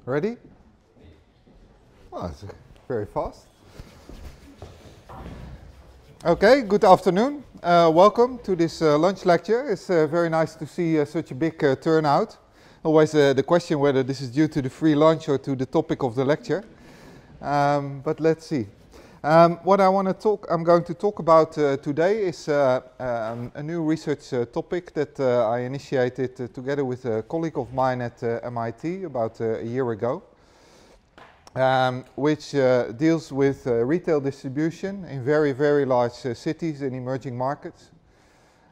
Ready? Oh, it's very fast. Okay, good afternoon. Welcome to this lunch lecture. It's very nice to see such a big turnout. Always the question whether this is due to the free lunch or to the topic of the lecture. But let's see. What I'm going to talk about today is a new research topic that I initiated together with a colleague of mine at MIT about a year ago, which deals with retail distribution in very, very large cities in emerging markets,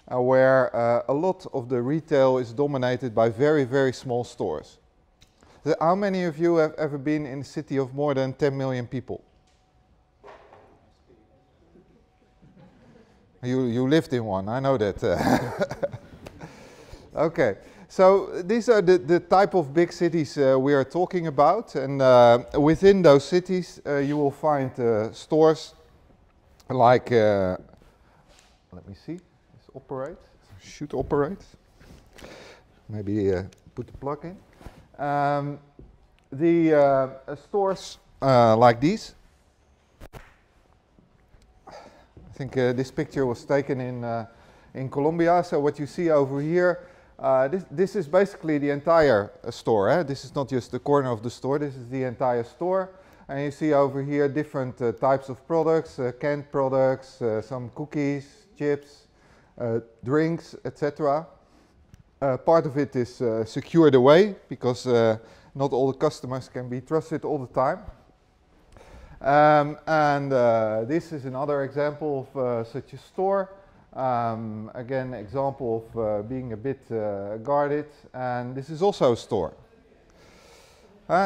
where a lot of the retail is dominated by very, very small stores. So how many of you have ever been in a city of more than 10 million people? You lived in one, I know that. Okay, so these are the type of big cities we are talking about, and within those cities you will find stores like, let me see, this operates, should operate, maybe put the plug in. The stores like these. I think this picture was taken in Colombia. So what you see over here, this is basically the entire store. This is not just the corner of the store, this is the entire store. And you see over here different types of products, canned products, some cookies, chips, drinks, etc. Part of it is secured away because not all the customers can be trusted all the time. This is another example of such a store. Again, example of being a bit guarded. And this is also a store.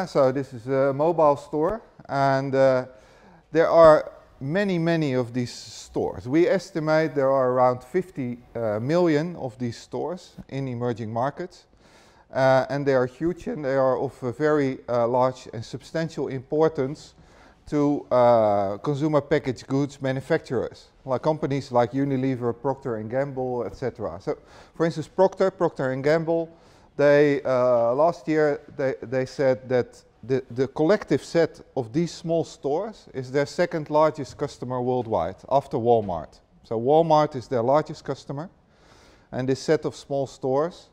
So this is a mobile store. And there are many, many of these stores. We estimate there are around 50 million of these stores in emerging markets. And they are huge and they are of a very large and substantial importance to consumer packaged goods manufacturers, like companies like Unilever, Procter & Gamble, etc. So, for instance, Procter & Gamble, they last year they said that the collective set of these small stores is their second largest customer worldwide, after Walmart. So Walmart is their largest customer, and this set of small stores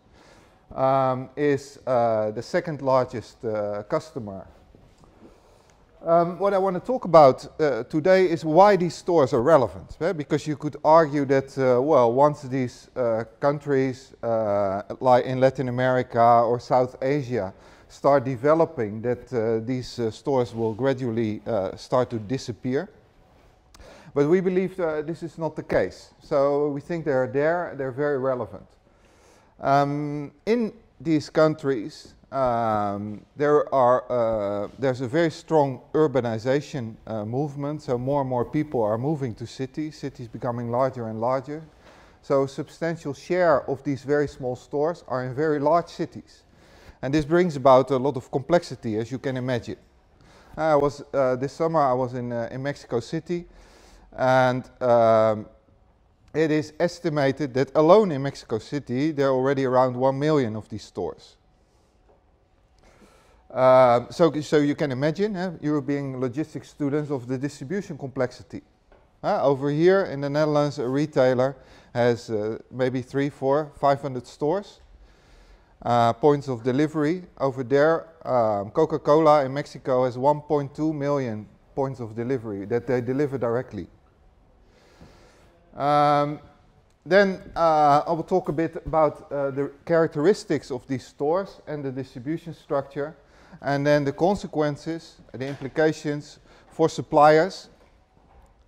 is the second largest customer. What I want to talk about today is why these stores are relevant. Because you could argue that, well, once these countries, like in Latin America or South Asia, start developing, that these stores will gradually start to disappear. But we believe this is not the case. So we think they're there, they're very relevant. In these countries, there's a very strong urbanization movement, so more and more people are moving to cities becoming larger and larger. So a substantial share of these very small stores are in very large cities. And this brings about a lot of complexity, as you can imagine. This summer I was in Mexico City, and it is estimated that alone in Mexico City there are already around 1 million of these stores. So you can imagine, you're being logistics students, of the distribution complexity. Over here in the Netherlands, a retailer has maybe 300, 400, 500 stores, points of delivery. Over there, Coca-Cola in Mexico has 1.2 million points of delivery that they deliver directly. Then I will talk a bit about the characteristics of these stores and the distribution structure, and then the consequences, the implications for suppliers,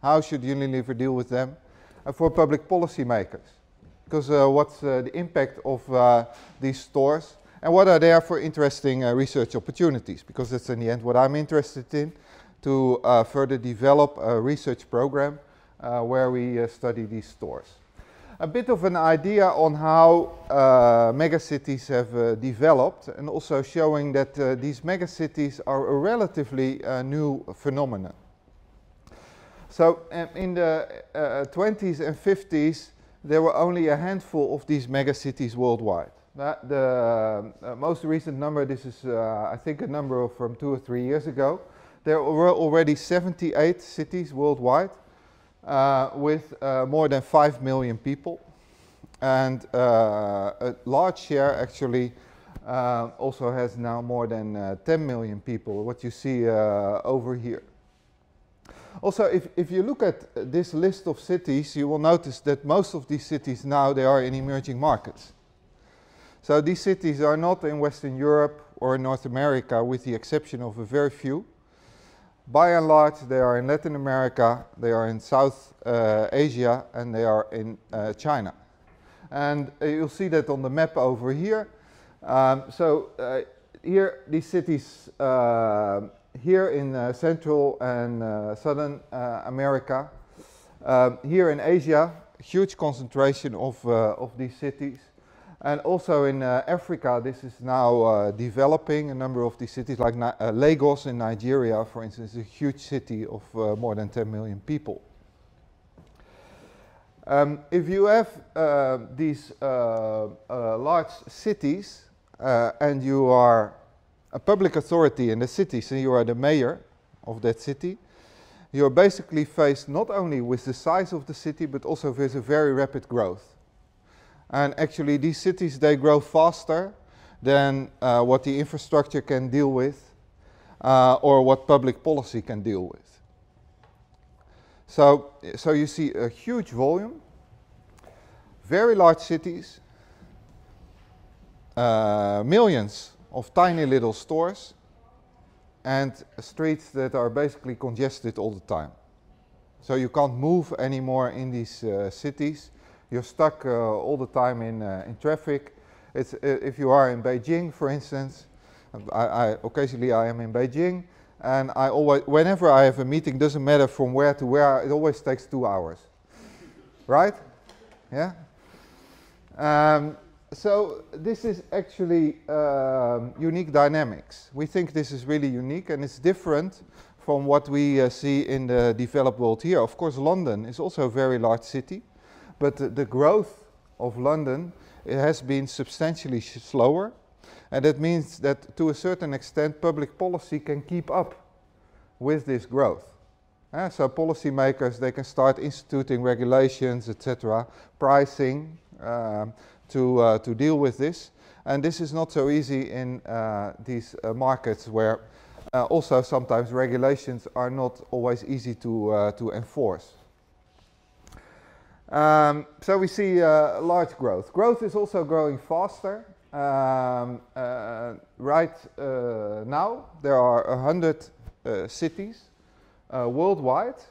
how should Unilever deal with them, and for public policy makers. Because what's the impact of these stores, and what are there for interesting research opportunities, because that's in the end what I'm interested in, to further develop a research program where we study these stores. A bit of an idea on how megacities have developed, and also showing that these megacities are a relatively new phenomenon. So in the 20s and 50s, there were only a handful of these megacities worldwide. The most recent number, this is I think a number from 2 or 3 years ago. There were already 78 cities worldwide with more than 5 million people. And a large share actually also has now more than 10 million people, what you see over here. Also, if you look at this list of cities, you will notice that most of these cities now, they are in emerging markets. So these cities are not in Western Europe or North America, with the exception of a very few. By and large, they are in Latin America, they are in South Asia, and they are in China. And you'll see that on the map over here. Here, these cities here in Central and Southern America. Here in Asia, huge concentration of these cities. And also in Africa, this is now developing. A number of these cities, like Lagos in Nigeria, for instance, is a huge city of more than 10 million people. If you have these large cities and you are a public authority in the city, so you are the mayor of that city, you are basically faced not only with the size of the city, but also with a very rapid growth. And actually these cities, they grow faster than what the infrastructure can deal with or what public policy can deal with. So you see a huge volume, very large cities, millions of tiny little stores, and streets that are basically congested all the time. So you can't move anymore in these cities. You're stuck all the time in traffic. It's, if you are in Beijing, for instance, occasionally I am in Beijing, and I always, whenever I have a meeting, doesn't matter from where to where, it always takes 2 hours, right? Yeah. So this is actually unique dynamics. We think this is really unique, and it's different from what we see in the developed world here. Of course, London is also a very large city, but the growth of London, it has been substantially slower, and that means that to a certain extent public policy can keep up with this growth. So policymakers, they can start instituting regulations, etc., pricing to deal with this, and this is not so easy in these markets where also sometimes regulations are not always easy to enforce. So we see large growth. Growth is also growing faster. Right now, there are 100 cities worldwide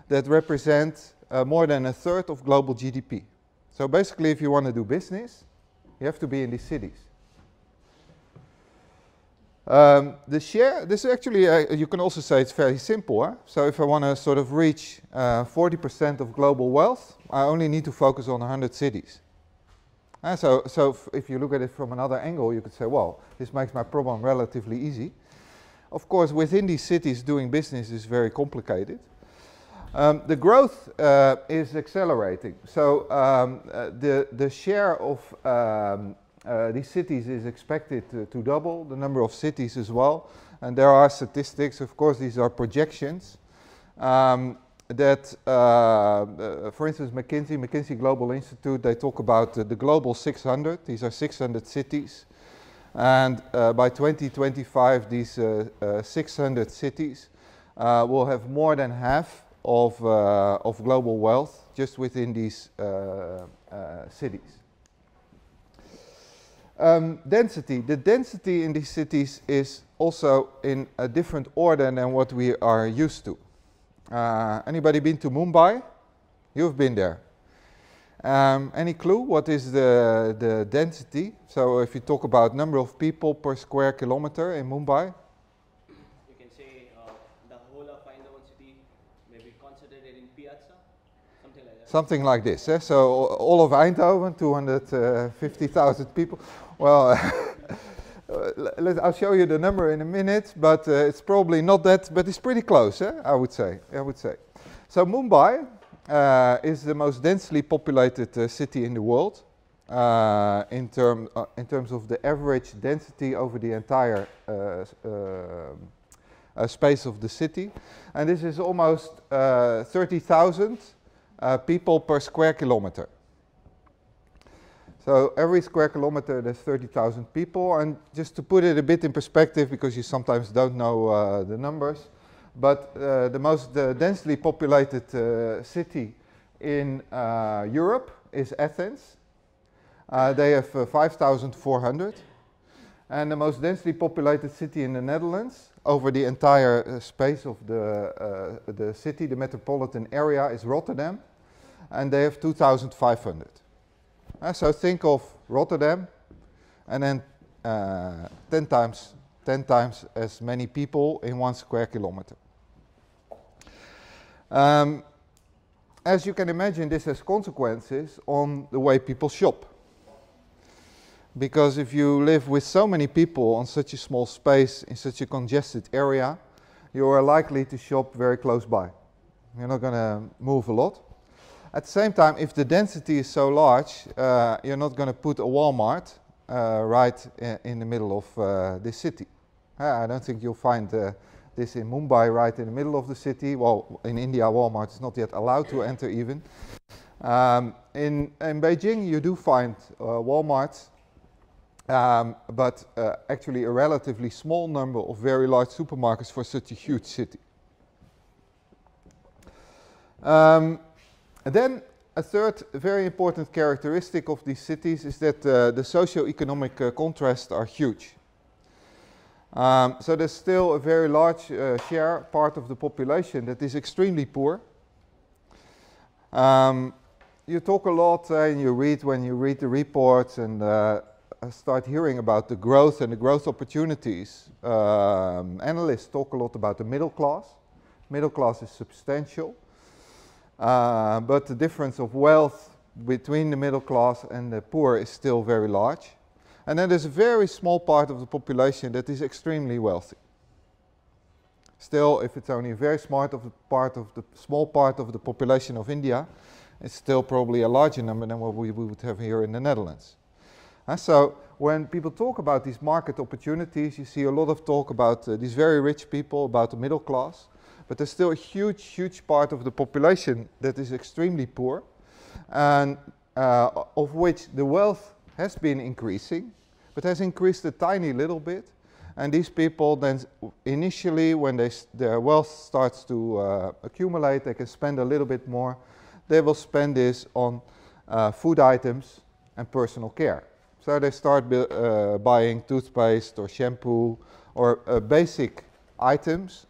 that represent more than a third of global GDP. So basically, if you want to do business, you have to be in these cities. The share, this is actually, you can also say it's very simple. Huh? So if I want to sort of reach 40% of global wealth, I only need to focus on 100 cities. So if you look at it from another angle, you could say, well, this makes my problem relatively easy. Of course, within these cities, doing business is very complicated. The growth is accelerating. So the share of these cities is expected to double, the number of cities as well. And there are statistics, of course, these are projections. That, for instance, McKinsey Global Institute, they talk about the global 600. These are 600 cities. And by 2025, these 600 cities will have more than half of global wealth just within these cities. Density. The density in these cities is also in a different order than what we are used to. Anybody been to Mumbai? You've been there. Any clue what is the density? So if you talk about number of people per square kilometer in Mumbai? You can say the whole of Eindhoven city may be concentrated in Piazza, something like that. Something like this. Eh? So all of Eindhoven, 250,000 people. Well, I'll show you the number in a minute, but it's probably not that, but it's pretty close, eh? I would say. So Mumbai is the most densely populated city in the world. in terms of the average density over the entire space of the city. And this is almost 30,000 people per square kilometer. So every square kilometer there's 30,000 people, and just to put it a bit in perspective, because you sometimes don't know the numbers, but the most densely populated city in Europe is Athens. They have 5,400. And the most densely populated city in the Netherlands, over the entire space of the city, the metropolitan area, is Rotterdam, and they have 2,500. So think of Rotterdam, and then 10 times as many people in 1 square kilometer. As you can imagine, this has consequences on the way people shop. Because if you live with so many people on such a small space, in such a congested area, you are likely to shop very close by. You're not going to move a lot. At the same time, if the density is so large, you're not going to put a Walmart right in the middle of this city. I don't think you'll find this in Mumbai right in the middle of the city. Well, in India, Walmart is not yet allowed to enter even. In Beijing, you do find Walmarts, but actually a relatively small number of very large supermarkets for such a huge city. And then a third very important characteristic of these cities is that the socio-economic contrasts are huge. So there's still a very large part of the population that is extremely poor. You talk a lot and you read, when you read the reports and start hearing about the growth and the growth opportunities, analysts talk a lot about the middle class. Middle class is substantial. But the difference of wealth between the middle class and the poor is still very large. And then there's a very small part of the population that is extremely wealthy. Still, if it's only a very small part of the population of India, it's still probably a larger number than what we would have here in the Netherlands. So when people talk about these market opportunities, you see a lot of talk about these very rich people, about the middle class. But there's still a huge, huge part of the population that is extremely poor, and of which the wealth has been increasing, but has increased a tiny little bit. And these people then initially, when their wealth starts to accumulate, they can spend a little bit more. They will spend this on food items and personal care. So they start buying toothpaste or shampoo or basic items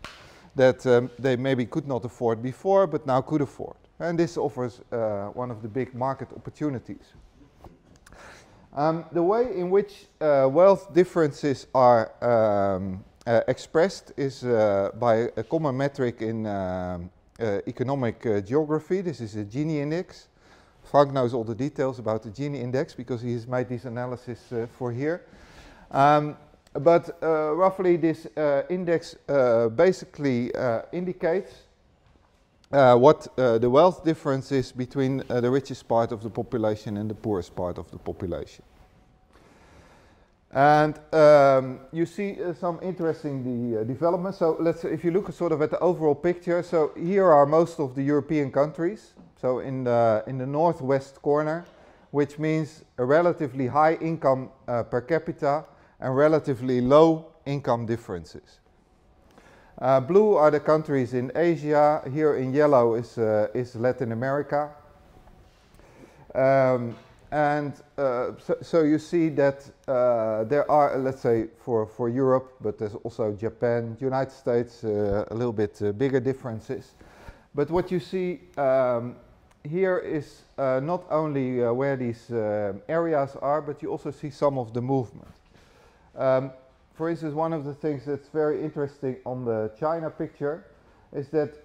that they maybe could not afford before, but now could afford. And this offers one of the big market opportunities. The way in which wealth differences are expressed is by a common metric in economic geography. This is a Gini index. Frank knows all the details about the Gini index because he has made this analysis for here. But roughly this index basically indicates what the wealth difference is between the richest part of the population and the poorest part of the population. And you see some interesting developments. So let's, if you look sort of at the overall picture, so here are most of the European countries. So in the northwest corner, which means a relatively high income per capita and relatively low income differences. Blue are the countries in Asia. Here in yellow is Latin America. So you see that there are, let's say, for Europe, but there's also Japan, United States, a little bit bigger differences. But what you see here is not only where these areas are, but you also see some of the movement. For instance, one of the things that's very interesting on the China picture is that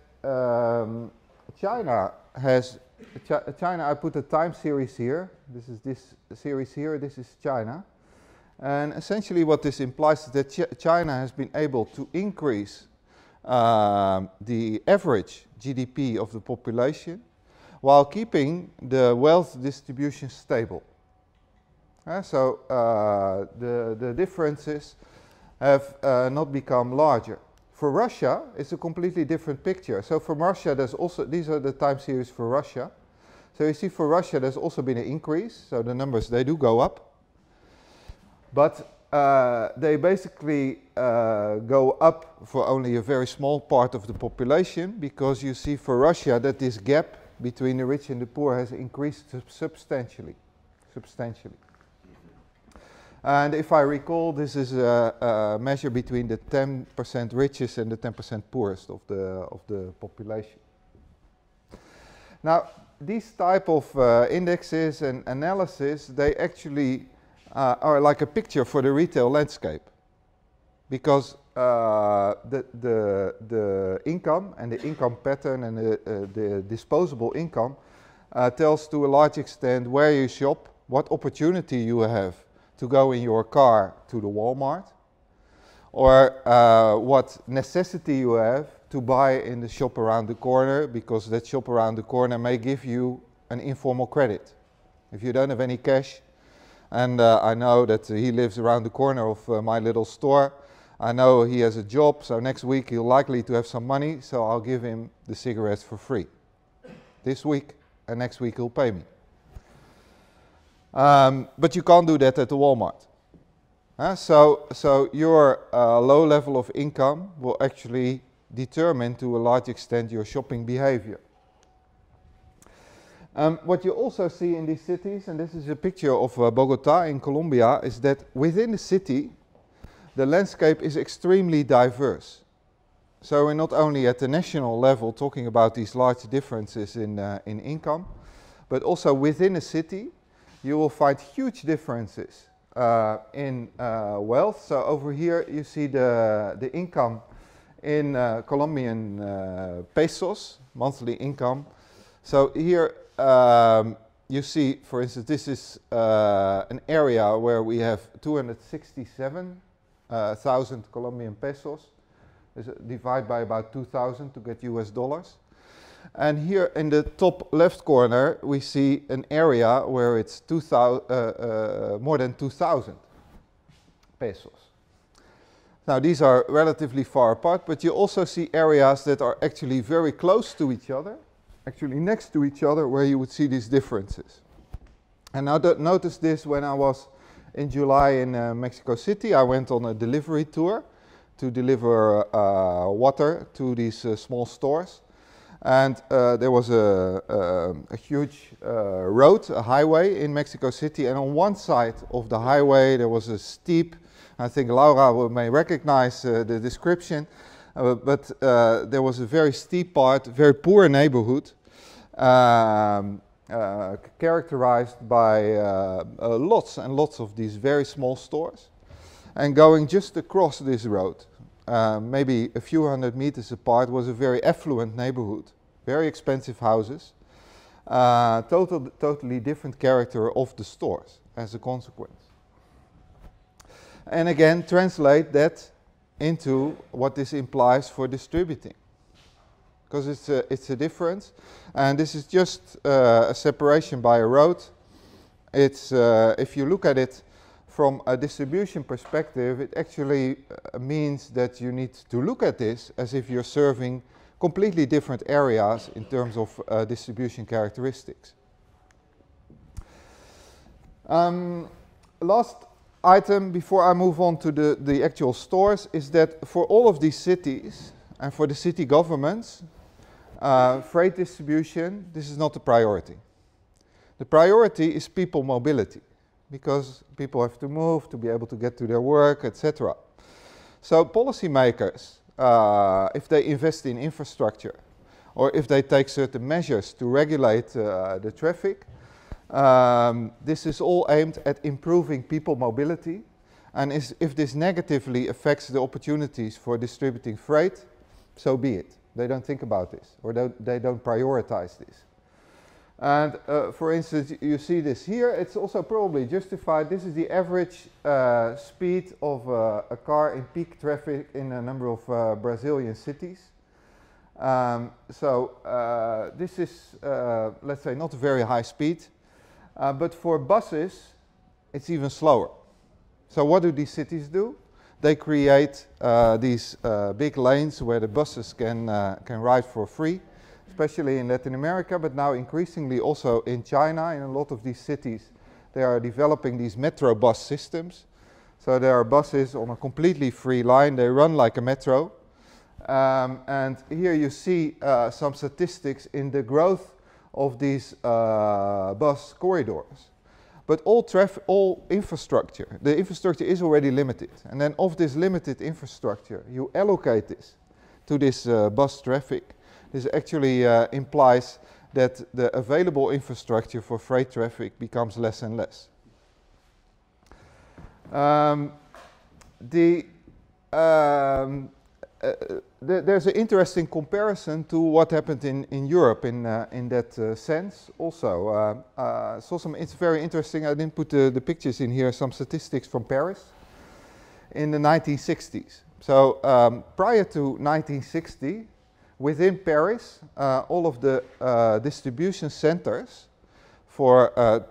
China, I put a time series here. This is this series here, this is China. And essentially what this implies is that China has been able to increase the average GDP of the population while keeping the wealth distribution stable. The differences have not become larger. For Russia, it's a completely different picture. So from Russia, there's also, these are the time series for Russia. So you see for Russia, there's also been an increase. So the numbers, they do go up. But they basically go up for only a very small part of the population, because you see for Russia that this gap between the rich and the poor has increased substantially. And if I recall, this is a measure between the 10% richest and the 10% poorest of the population. Now, these type of indexes and analysis, they actually are like a picture for the retail landscape, because the income and the income pattern and the disposable income tells to a large extent where you shop, what opportunity you have to go in your car to the Walmart, or what necessity you have to buy in the shop around the corner, because that shop around the corner may give you an informal credit. If you don't have any cash, and I know that he lives around the corner of my little store, I know he has a job, so next week he'll likely to have some money, so I'll give him the cigarettes for free this week, and next week he'll pay me. But you can't do that at the Walmart. So your low level of income will actually determine to a large extent your shopping behavior. What you also see in these cities, and this is a picture of Bogota in Colombia, is that within the city, the landscape is extremely diverse. So we're not only at the national level talking about these large differences in income, but also within a city, you will find huge differences in wealth. So over here you see the income in Colombian pesos, monthly income. So here you see, for instance, this is an area where we have 267,000 Colombian pesos. Divide by about 2,000 to get US dollars. And here in the top left corner, we see an area where it's more than 2,000 pesos. Now, these are relatively far apart, but you also see areas that are actually very close to each other, actually next to each other, where you would see these differences. And now notice this when I was in July in Mexico City. I went on a delivery tour to deliver water to these small stores. And there was a huge road, a highway in Mexico City, and on one side of the highway there was a steep, I think Laura may recognize the description, but there was a very steep part, very poor neighborhood, characterized by lots and lots of these very small stores. And going just across this road, maybe a few hundred meters apart, was a very affluent neighborhood, very expensive houses, totally different character of the stores as a consequence. And again, translate that into what this implies for distributing, because it's a difference, and this is just a separation by a road. It's if you look at it from a distribution perspective, it actually means that you need to look at this as if you're serving completely different areas in terms of distribution characteristics. Last item before I move on to the actual stores is that for all of these cities and for the city governments, freight distribution, this is not the priority. The priority is people mobility, because people have to move to be able to get to their work, etc. So policymakers, if they invest in infrastructure, or if they take certain measures to regulate the traffic, this is all aimed at improving people mobility. And if this negatively affects the opportunities for distributing freight, so be it. They don't think about this, or they don't prioritize this. And for instance, you see this here, it's also probably justified. This is the average speed of a car in peak traffic in a number of Brazilian cities. This is, let's say, not a very high speed, but for buses, it's even slower. So what do these cities do? They create these big lanes where the buses can ride for free, especially in Latin America, but now increasingly also in China. In a lot of these cities, they are developing these metro bus systems. So there are buses on a completely free line. They run like a metro. And here you see some statistics in the growth of these bus corridors. But all infrastructure, the infrastructure is already limited. And then of this limited infrastructure, you allocate this to this bus traffic. This actually implies that the available infrastructure for freight traffic becomes less and less. There's an interesting comparison to what happened in Europe in that sense also. It's very interesting. I didn't put the pictures in here, some statistics from Paris in the 1960s. So prior to 1960, within Paris, all of the distribution centers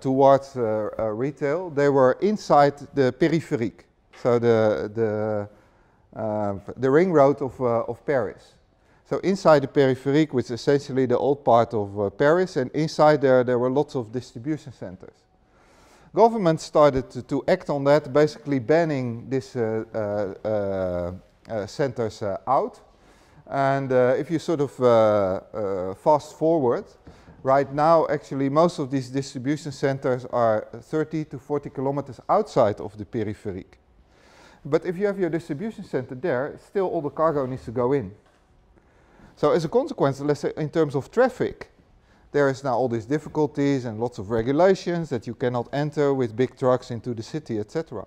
towards retail, they were inside the périphérique, so the ring road of Paris. So inside the périphérique, which is essentially the old part of Paris, and inside there were lots of distribution centers. Government started to act on that, basically banning these centers out. And if you sort of fast forward, right now actually most of these distribution centers are 30 to 40 kilometers outside of the périphérique. But if you have your distribution center there, still all the cargo needs to go in. So as a consequence, let's say in terms of traffic, there is now all these difficulties and lots of regulations that you cannot enter with big trucks into the city, etc.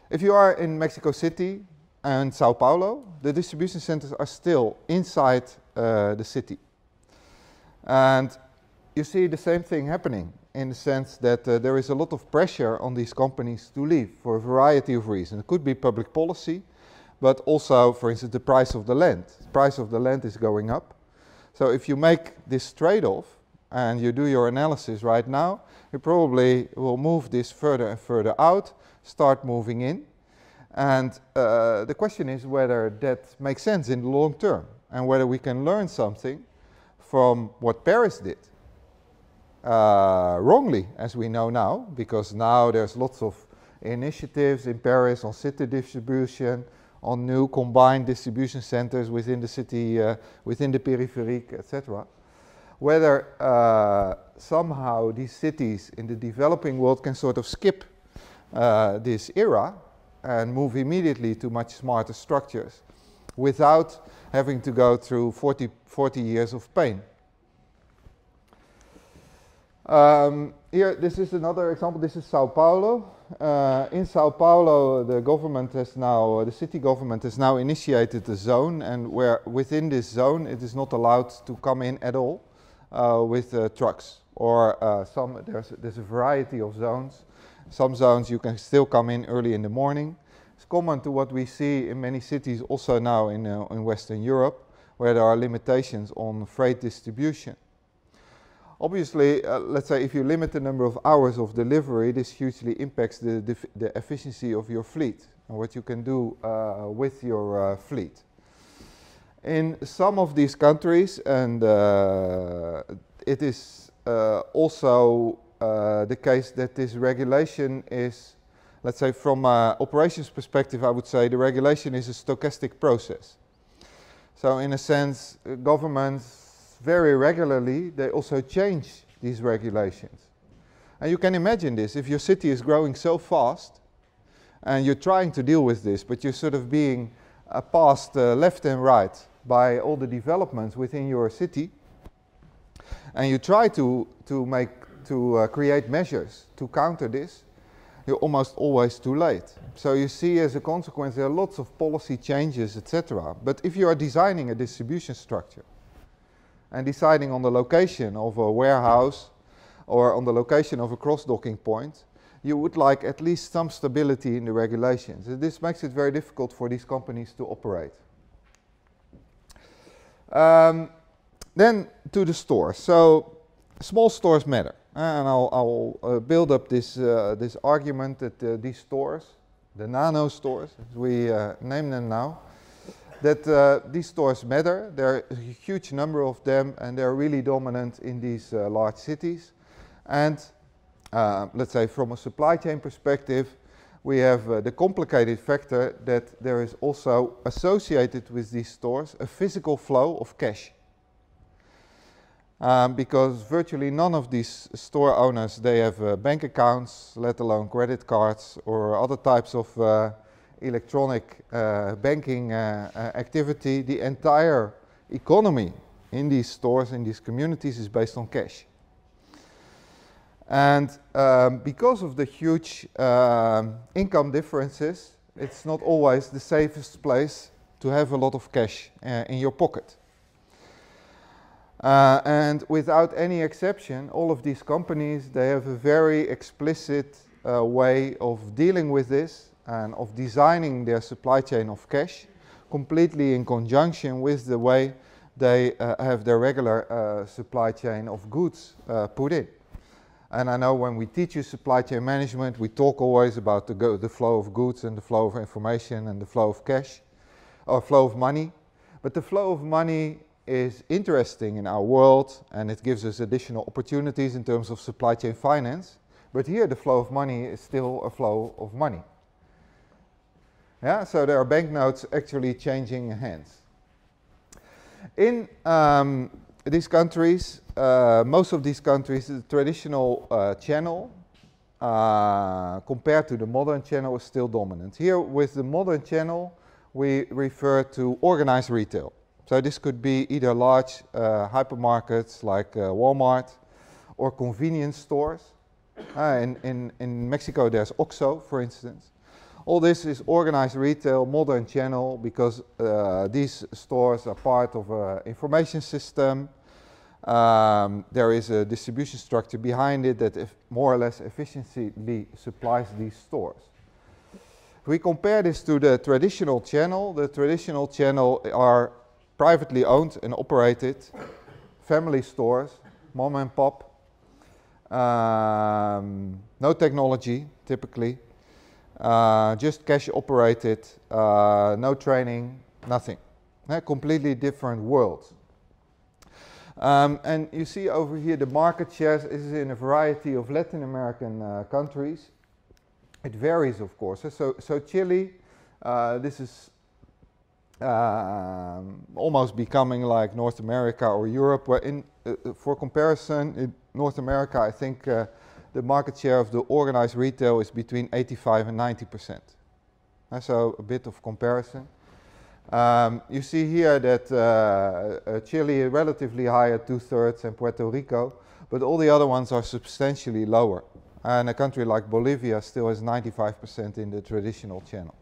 If you are in Mexico City and Sao Paulo, the distribution centers are still inside the city. And you see the same thing happening in the sense that there is a lot of pressure on these companies to leave for a variety of reasons. It could be public policy, but also, for instance, the price of the land. The price of the land is going up. So if you make this trade-off and you do your analysis right now, you probably will move this further and further out, start moving in. And the question is whether that makes sense in the long term and whether we can learn something from what Paris did. Wrongly, as we know now, because now there's lots of initiatives in Paris on city distribution, on new combined distribution centers within the city, within the périphérique, etc. Whether somehow these cities in the developing world can sort of skip this era and move immediately to much smarter structures without having to go through 40 years of pain. Here, this is another example. This is Sao Paulo. In Sao Paulo, the government has now, the city government has now initiated a zone, and where within this zone it is not allowed to come in at all with trucks. Or there's a variety of zones. Some zones you can still come in early in the morning. It's common to what we see in many cities also now in Western Europe, where there are limitations on freight distribution. Obviously, let's say if you limit the number of hours of delivery, this hugely impacts the efficiency of your fleet and what you can do with your fleet. In some of these countries, and it is also the case that this regulation is, let's say from an operations perspective, I would say the regulation is a stochastic process. So in a sense, governments very regularly, they also change these regulations. And you can imagine this, if your city is growing so fast and you're trying to deal with this, but you're sort of being passed left and right by all the developments within your city, and you try to create measures to counter this, you're almost always too late. So you see as a consequence there are lots of policy changes, etc. But if you are designing a distribution structure, and deciding on the location of a warehouse or on the location of a cross-docking point, you would like at least some stability in the regulations. And this makes it very difficult for these companies to operate. Then to the stores. So small stores matter. And I'll build up this, this argument that these stores, the nanostores, as we name them now, that these stores matter. There are a huge number of them, and they're really dominant in these large cities. And let's say from a supply chain perspective, we have the complicated factor that there is also associated with these stores a physical flow of cash. Because virtually none of these store owners, they have bank accounts, let alone credit cards or other types of electronic banking activity. The entire economy in these stores, in these communities, is based on cash. And because of the huge income differences, it's not always the safest place to have a lot of cash in your pocket. And without any exception, all of these companies, they have a very explicit way of dealing with this and of designing their supply chain of cash, completely in conjunction with the way they have their regular supply chain of goods put in. And I know when we teach you supply chain management, we talk always about the flow of goods and the flow of information and the flow of cash, or flow of money. But the flow of money is interesting in our world, and it gives us additional opportunities in terms of supply chain finance. But here the flow of money is still a flow of money. Yeah, so there are banknotes actually changing hands. In these countries, most of these countries, the traditional channel compared to the modern channel is still dominant. Here with the modern channel, we refer to organized retail. So this could be either large hypermarkets like Walmart or convenience stores. In Mexico there's OXXO, for instance. All this is organized retail, modern channel, because these stores are part of an information system. There is a distribution structure behind it that more or less efficiently supplies these stores. If we compare this to the traditional channel are privately owned and operated family stores, mom and pop, no technology typically, just cash operated, no training, nothing. Completely different world. And you see over here the market shares is in a variety of Latin American countries. It varies, of course. So Chile, this is almost becoming like North America or Europe, where for comparison, in North America, I think the market share of the organized retail is between 85 and 90%. So a bit of comparison. You see here that Chile is relatively high at 2/3 and Puerto Rico, but all the other ones are substantially lower. And a country like Bolivia still has 95% in the traditional channel.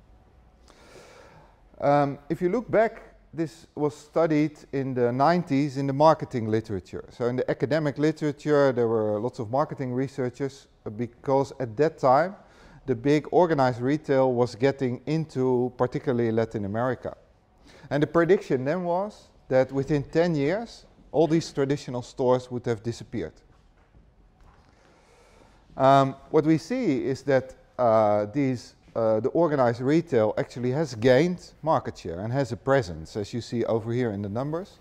If you look back, this was studied in the 90s in the marketing literature. So in the academic literature, there were lots of marketing researchers because at that time, the big organized retail was getting into particularly Latin America. And the prediction then was that within 10 years, all these traditional stores would have disappeared. What we see is that the organized retail actually has gained market share and has a presence, as you see over here in the numbers.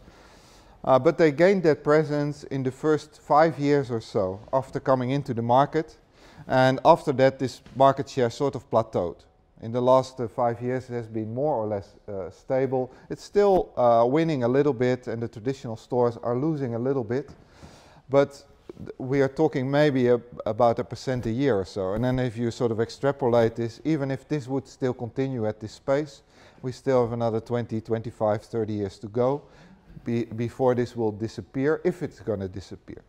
But they gained that presence in the first 5 years or so after coming into the market. And after that, this market share sort of plateaued. In the last 5 years, it has been more or less stable. It's still winning a little bit, and the traditional stores are losing a little bit. But we are talking maybe about 1% a year or so. And then if you sort of extrapolate this, even if this would still continue at this pace, we still have another 20, 25, 30 years to go before this will disappear, if it's going to disappear.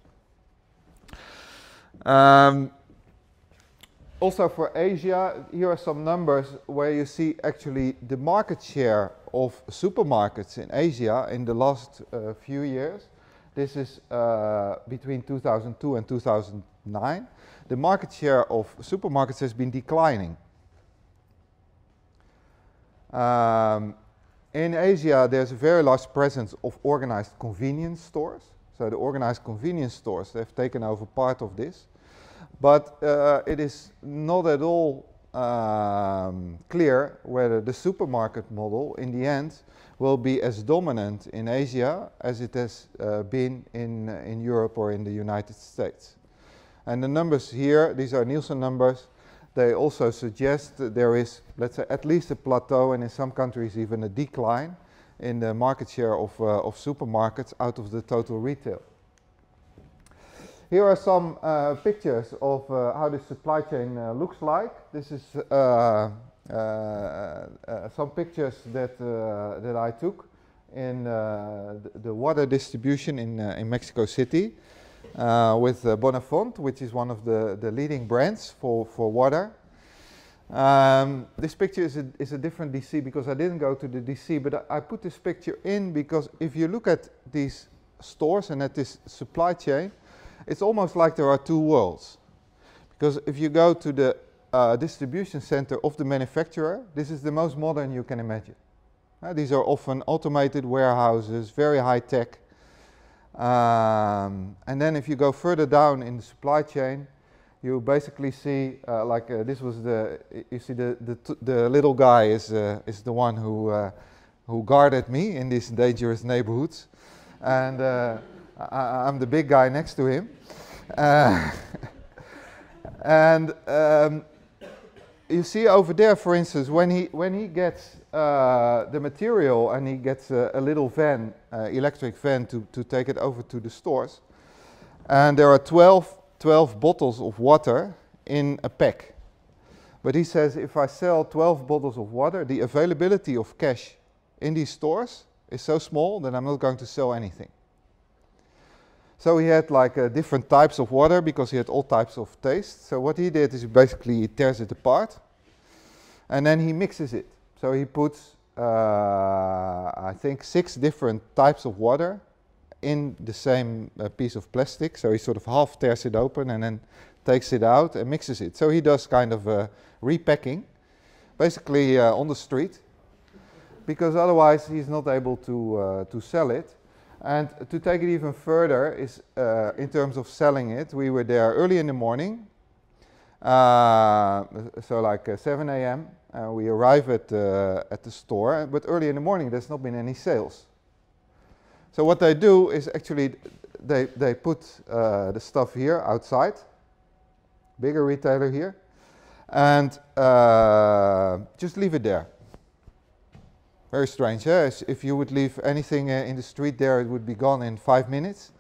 Also for Asia, here are some numbers where you see actually the market share of supermarkets in Asia in the last few years. This is between 2002 and 2009. The market share of supermarkets has been declining. In Asia, there's a very large presence of organized convenience stores. So the organized convenience stores, they've taken over part of this. But it is not at all clear whether the supermarket model in the end will be as dominant in Asia as it has been in Europe or in the United States. And the numbers here, these are Nielsen numbers, they also suggest that there is, let's say, at least a plateau and in some countries even a decline in the market share of supermarkets out of the total retail. Here are some pictures of how the supply chain looks like. This is some pictures that I took in the water distribution in Mexico City with Bonafont, which is one of the leading brands for water. This picture is a different DC because I didn't go to the DC, but I put this picture in because if you look at these stores and at this supply chain, it's almost like there are two worlds. Because if you go to the distribution center of the manufacturer, this is the most modern you can imagine. These are often automated warehouses, very high tech. And then if you go further down in the supply chain, you basically see this was you see the little guy is the one who guarded me in these dangerous neighborhoods, and I'm the big guy next to him. And you see over there, for instance, when he gets the material and he gets a little van, electric van to take it over to the stores, and there are 12 bottles of water in a pack. But he says if I sell 12 bottles of water, the availability of cash in these stores is so small that I'm not going to sell anything. So he had like different types of water because he had all types of taste. So what he did is basically he tears it apart and then he mixes it. So he puts, I think, 6 different types of water in the same piece of plastic. So he sort of half tears it open and then takes it out and mixes it. So he does kind of repacking, basically on the street, because otherwise he's not able to sell it. And to take it even further is in terms of selling it, we were there early in the morning, so like 7 a.m. We arrive at the store, but early in the morning there's not been any sales. So what they do is actually they put the stuff here outside, bigger retailer here, and just leave it there. Very strange, eh? If you would leave anything in the street there, it would be gone in 5 minutes.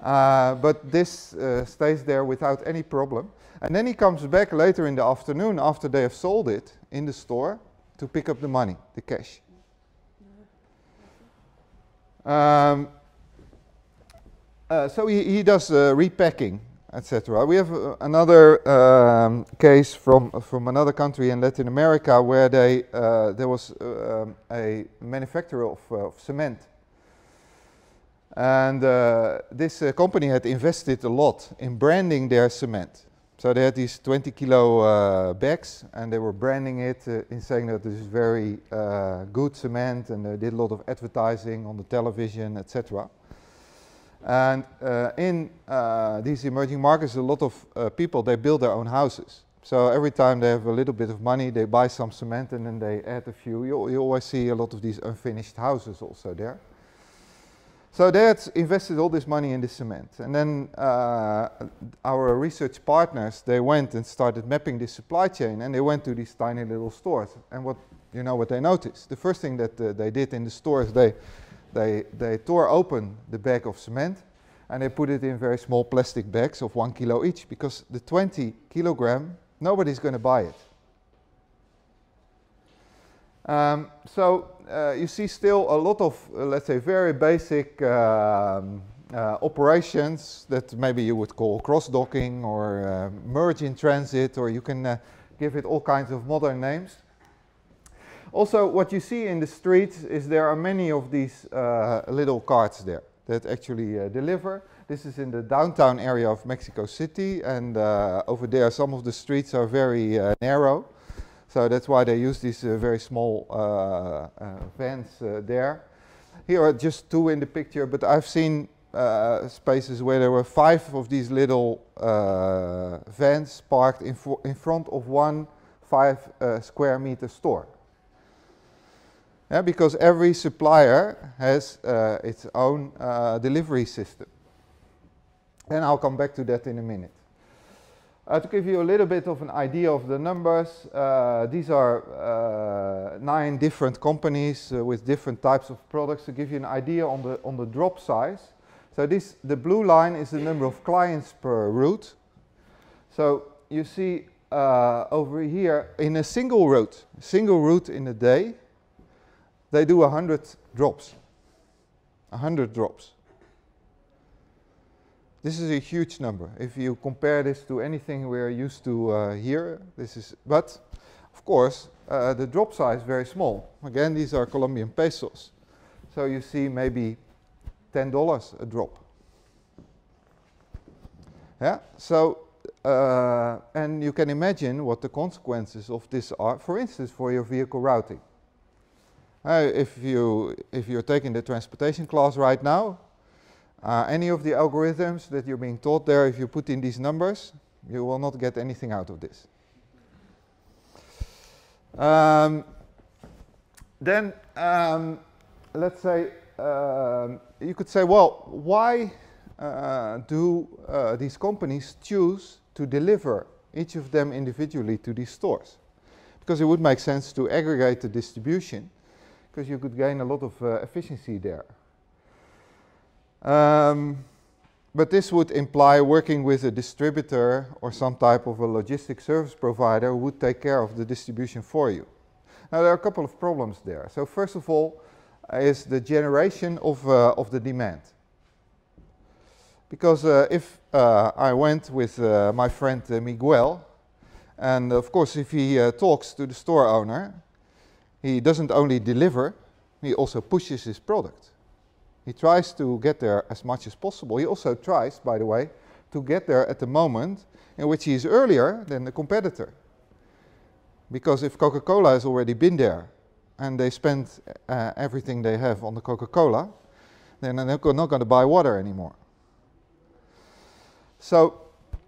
But this stays there without any problem. And then he comes back later in the afternoon after they have sold it in the store to pick up the money, the cash. So he does repacking, etc. We have another case from another country in Latin America where there was a manufacturer of cement, and this company had invested a lot in branding their cement. So they had these 20-kilo bags, and they were branding it in saying that this is very good cement, and they did a lot of advertising on the television, etc. And in these emerging markets, a lot of people, they build their own houses. So every time they have a little bit of money, they buy some cement and then they add a few. You always see a lot of these unfinished houses also there. So they had invested all this money in this cement. And then our research partners, they went and started mapping this supply chain, and they went to these tiny little stores. And what they noticed? The first thing that they did in the stores, they tore open the bag of cement and they put it in very small plastic bags of 1 kilo each, because the 20 kilogram, nobody's going to buy it. So you see still a lot of, let's say, very basic operations that maybe you would call cross-docking or merge in transit, or you can give it all kinds of modern names. Also, what you see in the streets is there are many of these little carts there that actually deliver. This is in the downtown area of Mexico City, and over there some of the streets are very narrow. So that's why they use these very small vans there. Here are just 2 in the picture, but I've seen spaces where there were 5 of these little vans parked in front of one 5 square meter store. Yeah, because every supplier has its own delivery system. And I'll come back to that in a minute. To give you a little bit of an idea of the numbers, these are 9 different companies with different types of products. To give you an idea on the drop size. So the blue line is the number of clients per route. So you see over here in a single route in a day, they do 100 drops. 100 drops. This is a huge number. If you compare this to anything we're used to here, but of course, the drop size is very small. Again, these are Colombian pesos. So you see maybe $10 a drop. Yeah, so, and you can imagine what the consequences of this are, for instance, for your vehicle routing. If you're taking the transportation class right now, any of the algorithms that you're being taught there, if you put in these numbers, you will not get anything out of this. Then, let's say, you could say, well, why do these companies choose to deliver each of them individually to these stores? Because it would make sense to aggregate the distribution, because you could gain a lot of efficiency there. But this would imply working with a distributor or some type of a logistics service provider who would take care of the distribution for you. Now there are a couple of problems there. So first of all is the generation of the demand. Because if I went with my friend Miguel, and of course if he talks to the store owner, he doesn't only deliver, he also pushes his product. He tries to get there as much as possible. He also tries, by the way, to get there at the moment in which he is earlier than the competitor. Because if Coca-Cola has already been there and they spend everything they have on the Coca-Cola, then they're not going to buy water anymore. So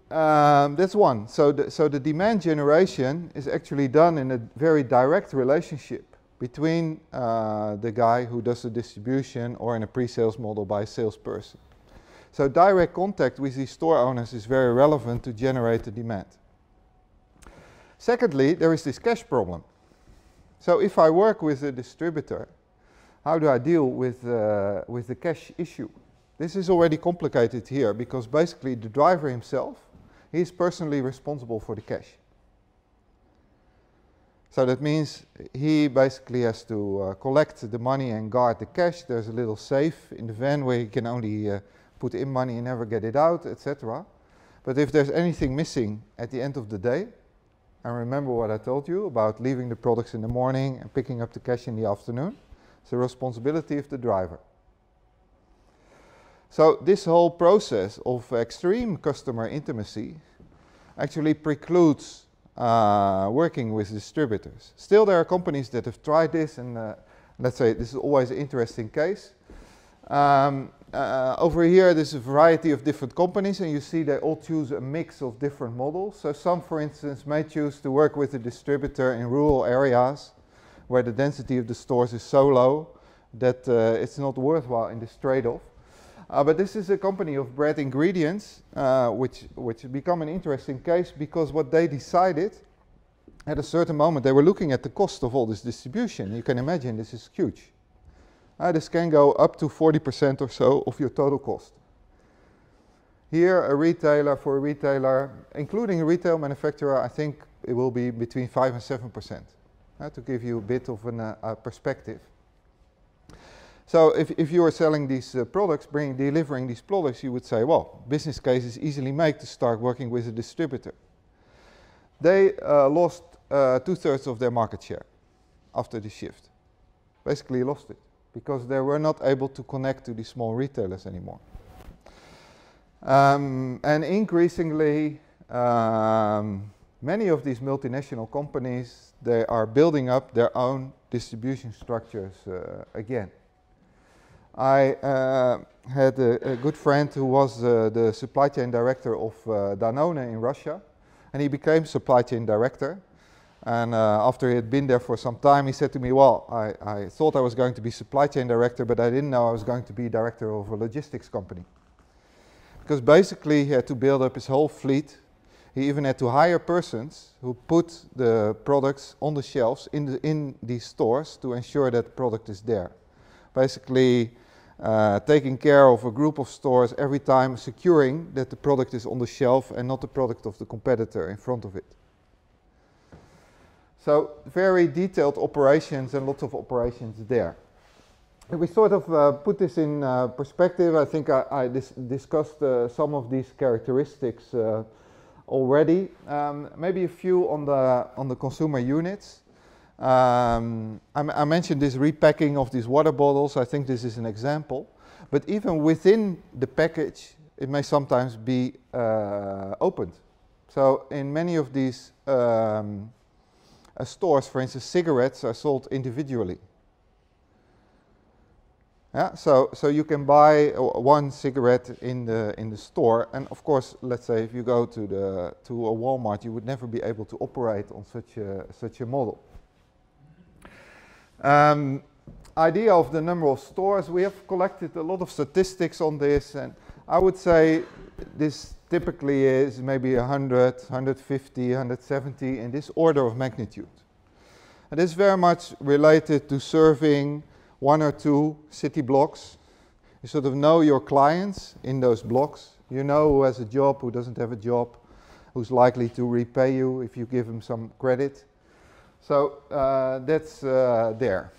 that's one. So the demand generation is actually done in a very direct relationship between the guy who does the distribution or in a pre-sales model by a salesperson. So direct contact with these store owners is very relevant to generate the demand. Secondly, there is this cash problem. So if I work with a distributor, how do I deal with the cash issue? This is already complicated here because basically the driver himself, he is personally responsible for the cash. So that means he basically has to collect the money and guard the cash. There's a little safe in the van where he can only put in money and never get it out, etc. But if there's anything missing at the end of the day, and remember what I told you about leaving the products in the morning and picking up the cash in the afternoon, it's the responsibility of the driver. So this whole process of extreme customer intimacy actually precludes working with distributors. Still, there are companies that have tried this, and let's say this is always an interesting case. Over here, there's a variety of different companies, and you see they all choose a mix of different models. So some, for instance, may choose to work with a distributor in rural areas where the density of the stores is so low that it's not worthwhile in this trade-off. But this is a company of bread ingredients, which become an interesting case because what they decided at a certain moment, they were looking at the cost of all this distribution. You can imagine this is huge. This can go up to 40% or so of your total cost. Here, for a retailer, including a retail manufacturer, I think it will be between 5 and 7%, to give you a bit of a perspective. So if you are selling these products, delivering these products, you would say, well, business case is easily made to start working with a distributor. They lost 2/3 of their market share after the shift. Basically lost it because they were not able to connect to these small retailers anymore. And increasingly, many of these multinational companies, they are building up their own distribution structures again. had a good friend who was the supply chain director of Danone in Russia, and he became supply chain director. And after he had been there for some time, he said to me, well, I thought I was going to be supply chain director, but I didn't know I was going to be director of a logistics company. Because basically he had to build up his whole fleet. He even had to hire persons who put the products on the shelves in these stores to ensure that the product is there. Basically taking care of a group of stores every time, securing that the product is on the shelf and not the product of the competitor in front of it. So very detailed operations and lots of operations there. If we sort of put this in perspective, I think I discussed some of these characteristics already. Maybe a few on the consumer units. I mentioned this repacking of these water bottles. I think this is an example. But even within the package, it may sometimes be opened. So in many of these stores, for instance, cigarettes are sold individually. Yeah, so you can buy one cigarette in the store, and of course, let's say if you go to a Walmart, you would never be able to operate on such a model. Idea of the number of stores, we have collected a lot of statistics on this, and I would say this typically is maybe 100, 150, 170 in this order of magnitude. And this is very much related to serving one or two city blocks. You sort of know your clients in those blocks. You know who has a job, who doesn't have a job, who's likely to repay you if you give him some credit. So that's there.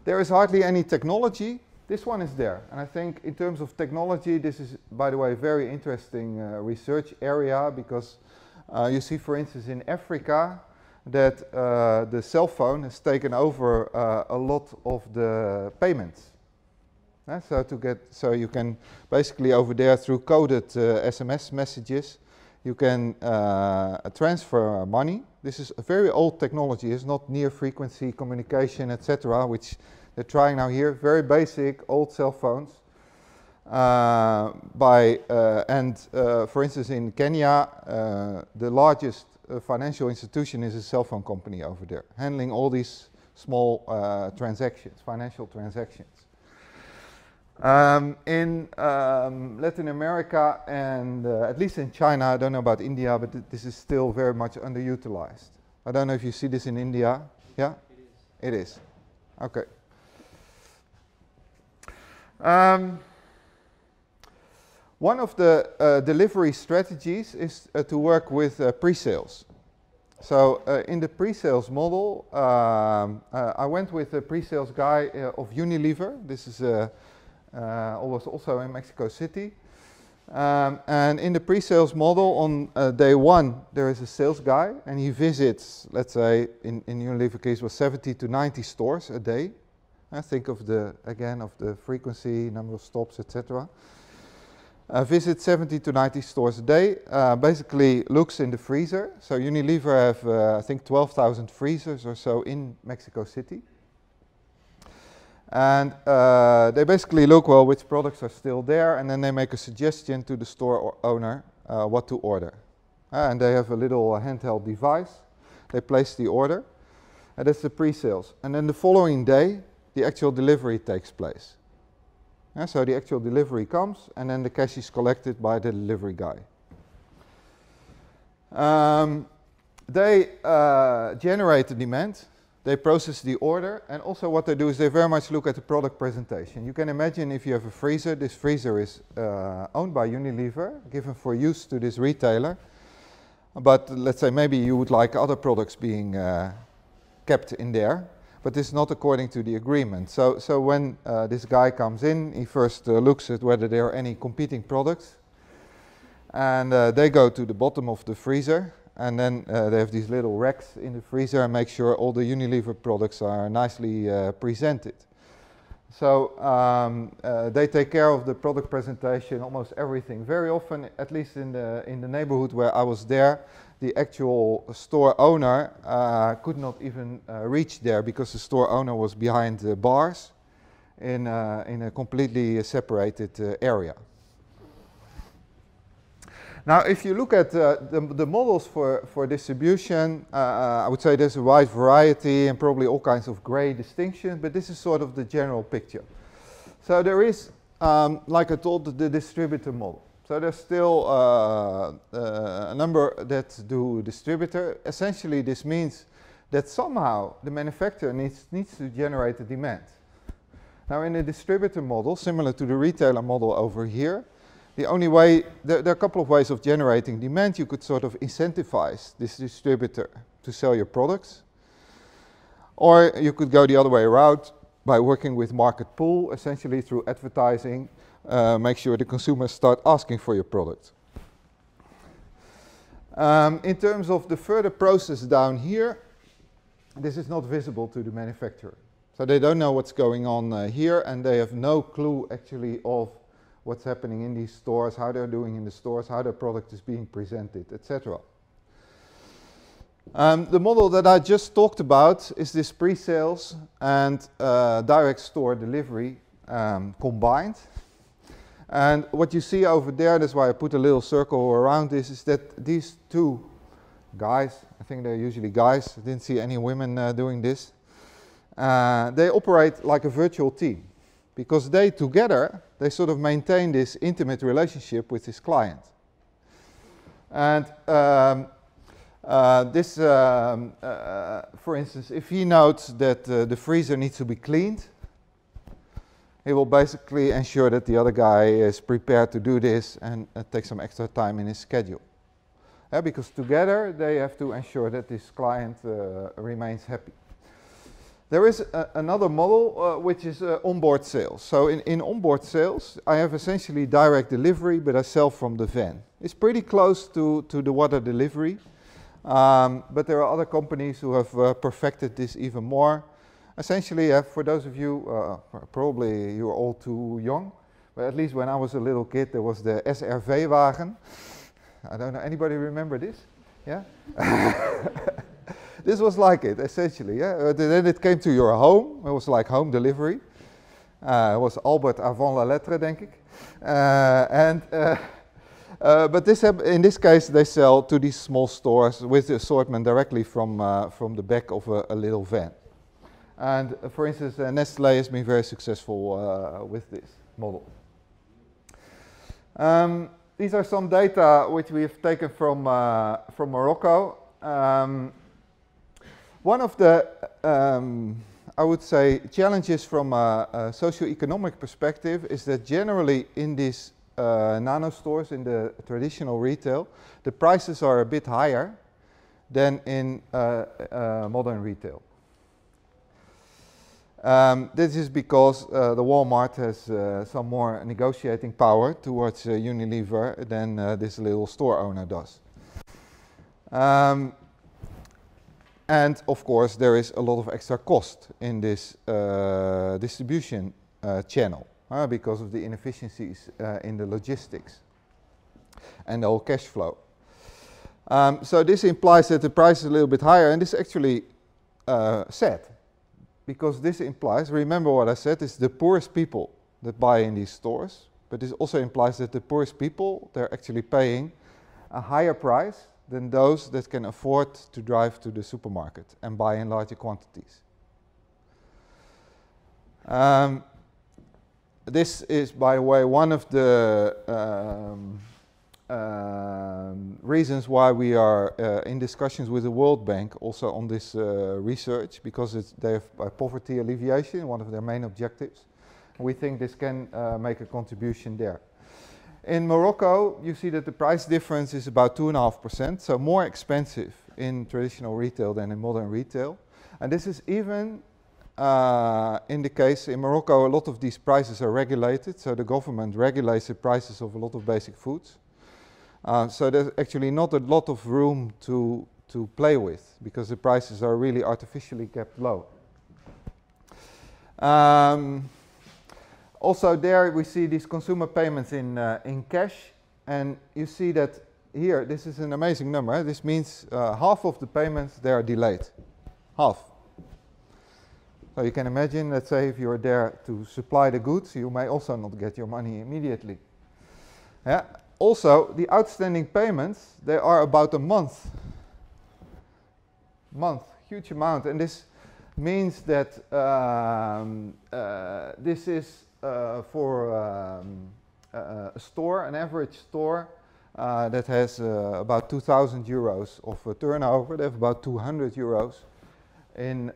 There is hardly any technology. This one is there. And I think in terms of technology, this is, by the way, a very interesting research area, because you see, for instance, in Africa, that the cell phone has taken over a lot of the payments. So you can basically over there, through coded SMS messages, you can transfer money. This is a very old technology. It's not near frequency communication, etc., which they're trying now here. Very basic old cell phones. For instance, in Kenya, the largest financial institution is a cell phone company over there, handling all these small transactions, financial transactions. In Latin America and at least in China, I don't know about India, but this is still very much underutilized. I don't know if you see this in India. Yeah? It is. It is. Okay. One of the delivery strategies is to work with pre-sales. So in the pre-sales model, I went with a pre-sales guy of Unilever. This is also in Mexico City. And in the pre-sales model, on day one, there is a sales guy, and he visits, let's say, in Unilever case, was 70 to 90 stores a day. I think of the frequency, number of stops, etc. Visit 70 to 90 stores a day, basically looks in the freezer. So Unilever have, I think, 12,000 freezers or so in Mexico City. And they basically look, well, which products are still there, and then they make a suggestion to the store owner what to order. And they have a little handheld device. They place the order, and that's the pre-sales. And then the following day, the actual delivery takes place. So the actual delivery comes, and then the cash is collected by the delivery guy. They generate the demand, they process the order, and also what they do is they very much look at the product presentation. You can imagine if you have a freezer, this freezer is owned by Unilever, given for use to this retailer. But let's say maybe you would like other products being kept in there. But this is not according to the agreement. So when this guy comes in, he first looks at whether there are any competing products. And they go to the bottom of the freezer. And then they have these little racks in the freezer and make sure all the Unilever products are nicely presented. So they take care of the product presentation, almost everything. Very often, at least in the neighborhood where I was there, the actual store owner could not even reach there because the store owner was behind the bars in a completely separated area. Now, if you look at the models for distribution, I would say there's a wide variety and probably all kinds of gray distinctions, but this is sort of the general picture. So there is, like I told, the distributor model. So there's still a number that do distributor. Essentially, this means that somehow the manufacturer needs to generate the demand. Now, in a distributor model, similar to the retailer model over here, the only way, there are a couple of ways of generating demand. You could sort of incentivize this distributor to sell your products. Or you could go the other way around by working with market pull, essentially through advertising, make sure the consumers start asking for your product. In terms of the further process down here, this is not visible to the manufacturer. So they don't know what's going on here, and they have no clue actually of what's happening in these stores, how they're doing in the stores, how their product is being presented, etc. The model that I just talked about is this pre-sales and direct store delivery combined. And what you see over there, that's why I put a little circle around this, is that these two guys, I think they're usually guys, I didn't see any women doing this, they operate like a virtual team. Because they together, they sort of maintain this intimate relationship with his client. And for instance, if he notes that the freezer needs to be cleaned, he will basically ensure that the other guy is prepared to do this and take some extra time in his schedule. Because together they have to ensure that this client remains happy. There is another model which is onboard sales. So in onboard sales, I have essentially direct delivery, but I sell from the van. It's pretty close to the water delivery, but there are other companies who have perfected this even more. Essentially, for those of you, probably you're all too young, but at least when I was a little kid, there was the SRV-wagen. I don't know, anybody remember this? Yeah? This was like it, essentially. Yeah? Then it came to your home. It was like home delivery. It was Albert avant la lettre, denk ik. But in this case, they sell to these small stores with the assortment directly from the back of a little van. And for instance, Nestlé has been very successful with this model. These are some data which we have taken from Morocco. One of the, I would say, challenges from a socio-economic perspective is that generally in these nano stores, in the traditional retail, the prices are a bit higher than in modern retail. This is because the Walmart has some more negotiating power towards Unilever than this little store owner does. And of course, there is a lot of extra cost in this distribution channel because of the inefficiencies in the logistics and the whole cash flow. So this implies that the price is a little bit higher, and this is actually sad, because this implies, remember what I said, it's the poorest people that buy in these stores, but this also implies that the poorest people, they're actually paying a higher price than those that can afford to drive to the supermarket and buy in larger quantities. This is, by the way, one of the reasons why we are in discussions with the World Bank also on this research, because they have poverty alleviation, one of their main objectives. We think this can make a contribution there. In Morocco, you see that the price difference is about 2.5%, so more expensive in traditional retail than in modern retail. And this is even in the case in Morocco, a lot of these prices are regulated, so the government regulates the prices of a lot of basic foods. So there's actually not a lot of room to play with, because the prices are really artificially kept low. Also there we see these consumer payments in cash, and you see that here, this is an amazing number. This means half of the payments, they are delayed. Half. So you can imagine, let's say, if you're there to supply the goods, you may also not get your money immediately. Yeah. Also, the outstanding payments, they are about a month, huge amount, and this means that this is for a store, an average store that has about 2,000 euros of turnover. They have about 200 euros in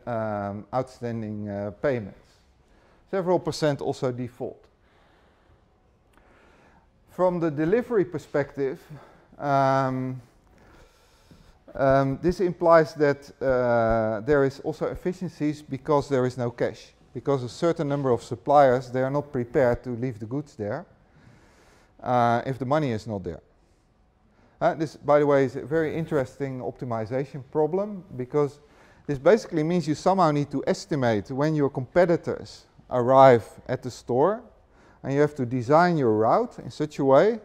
outstanding payments. Several percent also default. From the delivery perspective, this implies that there is also efficiencies because there is no cash. Because a certain number of suppliers, they are not prepared to leave the goods there if the money is not there. This, by the way, is a very interesting optimization problem, because this basically means you somehow need to estimate when your competitors arrive at the store, and you have to design your route in such a way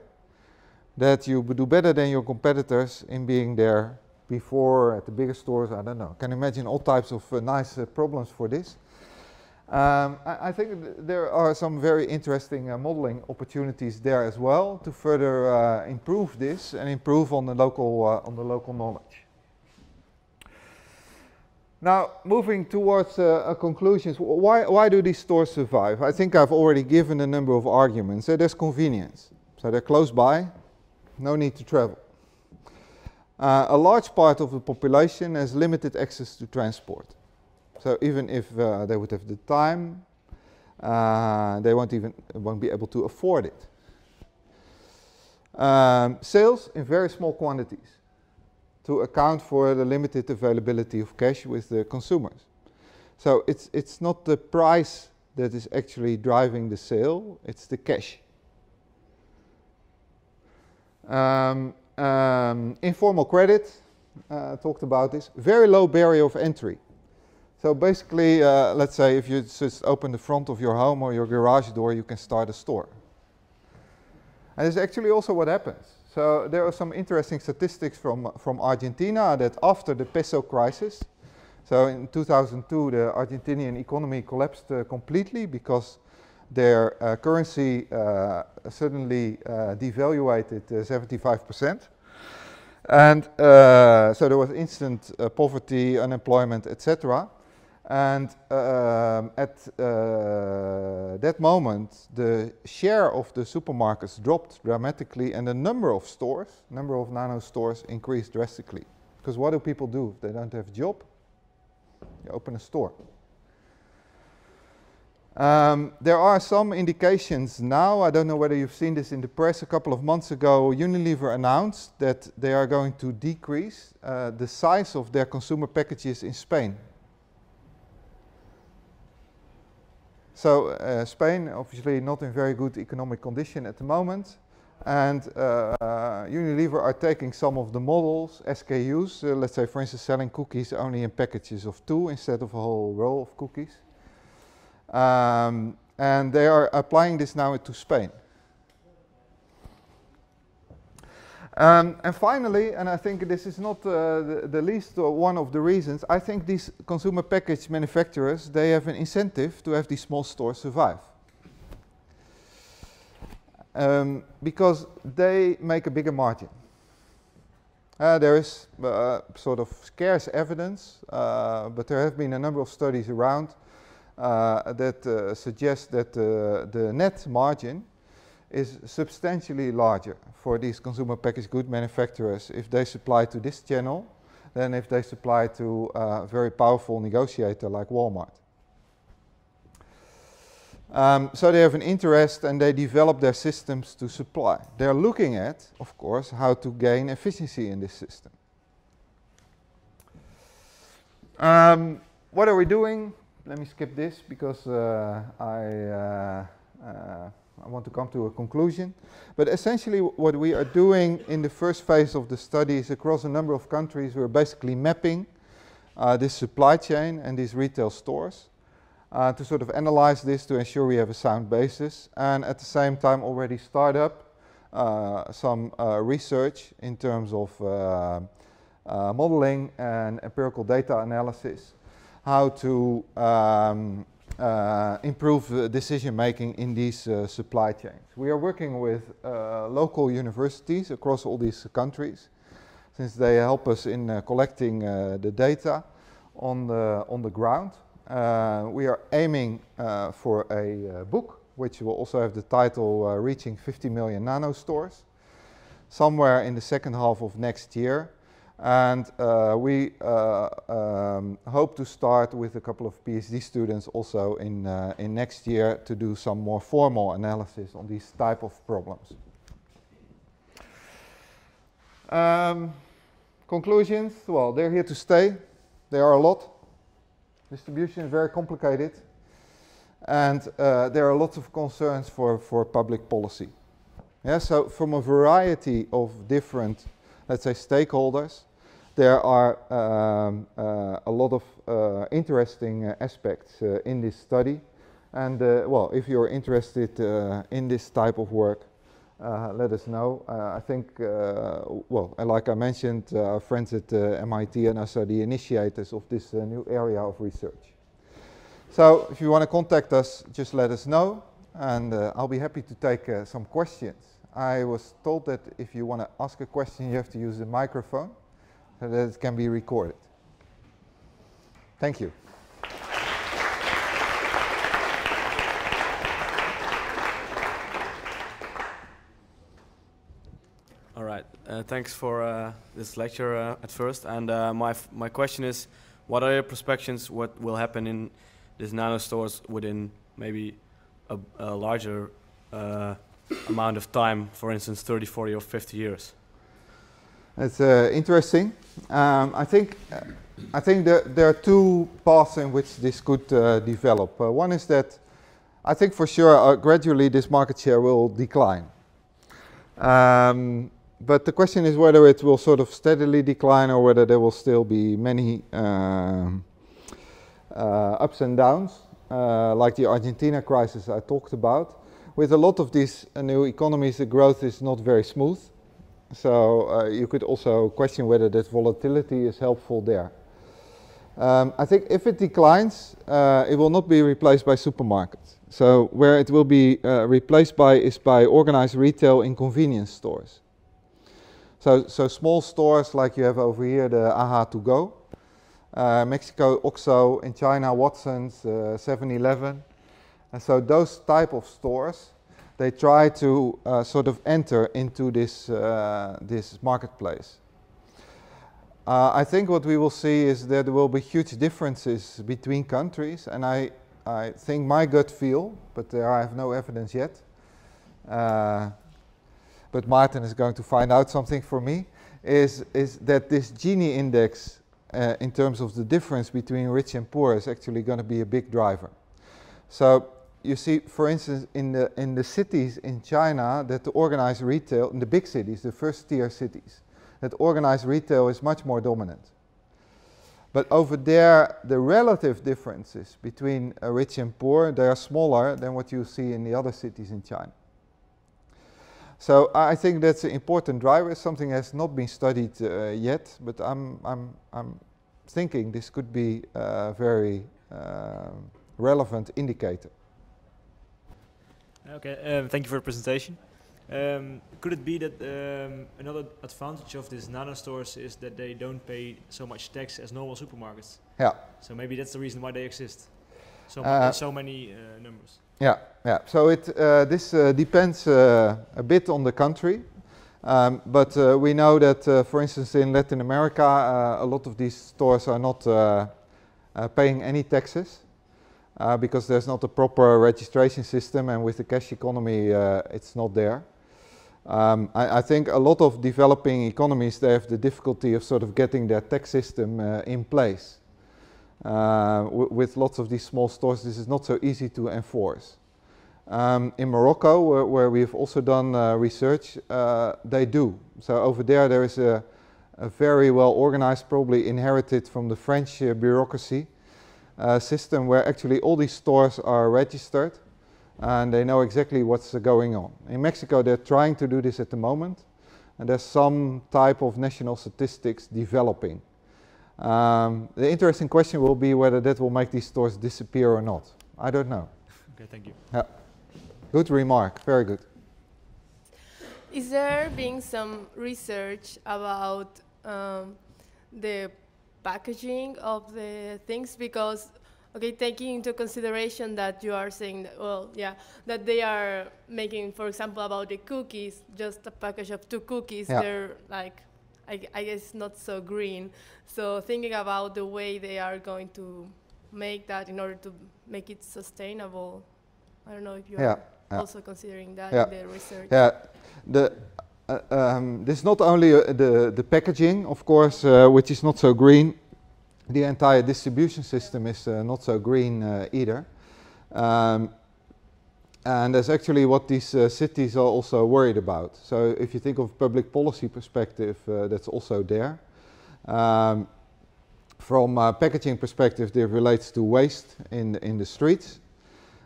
that you do better than your competitors in being there before at the bigger stores. I don't know. Can imagine all types of nice problems for this. I think there are some very interesting modeling opportunities there as well to further improve this and improve on the local knowledge. Now, moving towards conclusions, why do these stores survive? I think I've already given a number of arguments. So there's convenience. So they're close by, no need to travel. A large part of the population has limited access to transport. So even if they would have the time, they won't be able to afford it. Sales in very small quantities to account for the limited availability of cash with the consumers. So it's not the price that is actually driving the sale, it's the cash. Informal credit, talked about this. Very low barrier of entry. So basically, let's say if you just open the front of your home or your garage door, you can start a store. And this is actually also what happens. So there are some interesting statistics from Argentina that after the peso crisis, so in 2002 the Argentinian economy collapsed completely because their currency suddenly devaluated 75%. And so there was instant poverty, unemployment, etc. And at that moment, the share of the supermarkets dropped dramatically, and the number of stores, number of nano stores, increased drastically. Because what do people do if they don't have a job? You open a store. There are some indications now, I don't know whether you've seen this in the press, a couple of months ago Unilever announced that they are going to decrease the size of their consumer packages in Spain. So Spain, obviously not in very good economic condition at the moment, and Unilever are taking some of the models, SKUs, let's say for instance selling cookies only in packages of 2 instead of a whole roll of cookies. And they are applying this now to Spain. And finally, and I think this is not the least one of the reasons, I think these consumer package manufacturers, they have an incentive to have these small stores survive. Because they make a bigger margin. There is sort of scarce evidence, but there have been a number of studies around that suggest that the net margin is substantially larger for these consumer packaged good manufacturers if they supply to this channel than if they supply to a very powerful negotiator like Walmart. So they have an interest and they develop their systems to supply. They're looking at, of course, how to gain efficiency in this system. What are we doing? Let me skip this because I want to come to a conclusion. But essentially what we are doing in the first phase of the study is across a number of countries we're basically mapping this supply chain and these retail stores to sort of analyze this to ensure we have a sound basis, and at the same time already start up some research in terms of modeling and empirical data analysis how to improve decision making in these supply chains. We are working with local universities across all these countries, since they help us in collecting the data on the ground. We are aiming for a book, which will also have the title Reaching 50 Million Nanostores, somewhere in the second half of next year. And we hope to start with a couple of PhD students also in next year to do some more formal analysis on these type of problems. Conclusions, well, they're here to stay. There are a lot. Distribution is very complicated. And there are lots of concerns for public policy. Yeah, so from a variety of different, let's say, stakeholders, there are a lot of interesting aspects in this study. And well, if you're interested in this type of work, let us know. I think, well, like I mentioned, our friends at MIT and us are the initiators of this new area of research. So if you want to contact us, just let us know, and I'll be happy to take some questions. I was told that if you want to ask a question, you have to use the microphone so that it can be recorded. Thank you. All right, thanks for this lecture at first. And my question is, what are your prospections? What will happen in these nanostores within maybe a larger amount of time, for instance, 30, 40, or 50 years? It's interesting. I think there are two paths in which this could develop. One is that I think for sure gradually this market share will decline. But the question is whether it will sort of steadily decline or whether there will still be many ups and downs, like the Argentina crisis I talked about. With a lot of these new economies, the growth is not very smooth. So you could also question whether that volatility is helpful there. I think if it declines, it will not be replaced by supermarkets. So where it will be replaced by is by organized retail in convenience stores. So small stores like you have over here, the AHA to go, Mexico OXXO, in China Watson's, 7-Eleven. And so those type of stores, they try to sort of enter into this, this marketplace. I think what we will see is that there will be huge differences between countries, and I think my gut feel, but I have no evidence yet, but Martin is going to find out something for me, is that this Gini index in terms of the difference between rich and poor is actually going to be a big driver. So you see, for instance, in the cities in China, that the organized retail, in the big cities, the first tier cities, that organized retail is much more dominant. But over there, the relative differences between rich and poor, they are smaller than what you see in the other cities in China. So I think that's an important driver. Something has not been studied yet, but I'm thinking this could be a very relevant indicator. Okay, thank you for the presentation. Could it be that another advantage of these nanostores is that they don't pay so much tax as normal supermarkets? Yeah. So maybe that's the reason why they exist. So, so many numbers. Yeah, yeah. So this depends a bit on the country, but we know that, for instance, in Latin America, a lot of these stores are not paying any taxes because there's not a proper registration system, and with the cash economy, it's not there. I think a lot of developing economies, they have the difficulty of sort of getting their tax system in place. With lots of these small stores, this is not so easy to enforce. In Morocco, where we've also done research, they do. So over there is a very well organized, probably inherited from the French bureaucracy system, where actually all these stores are registered and they know exactly what's going on. In Mexico, they're trying to do this at the moment, and there's some type of national statistics developing. The interesting question will be whether that will make these stores disappear or not. I don't know. Okay, thank you. Yeah. Good remark, very good. Is there been some research about the packaging of the things? Because, okay, taking into consideration that you are saying that, well, yeah, that they are making, for example, about the cookies, just a package of 2 cookies, Yeah. they're like, I guess not so green. So thinking about the way they are going to make that in order to make it sustainable, I don't know if you are also considering that in the research. Yeah, this is not only the packaging, of course, which is not so green. The entire distribution system is not so green either. And that's actually what these cities are also worried about. So if you think of public policy perspective, that's also there. From a packaging perspective, it relates to waste in the streets.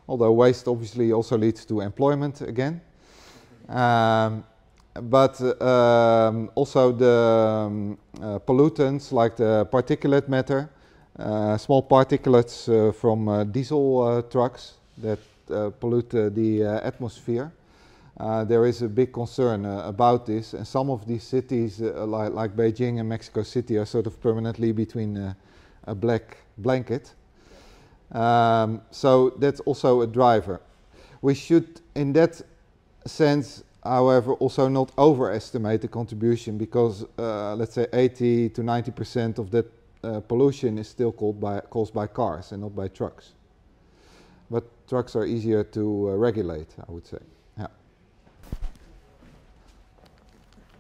Although waste obviously also leads to employment again. But also the pollutants like the particulate matter, small particulates from diesel trucks that pollute the atmosphere. There is a big concern about this, and some of these cities like Beijing and Mexico City are sort of permanently between a black blanket. So that's also a driver. We should, in that sense, however, also not overestimate the contribution, because let's say 80 to 90% of that pollution is still caused by cars and not by trucks. But trucks are easier to regulate, I would say. Yeah.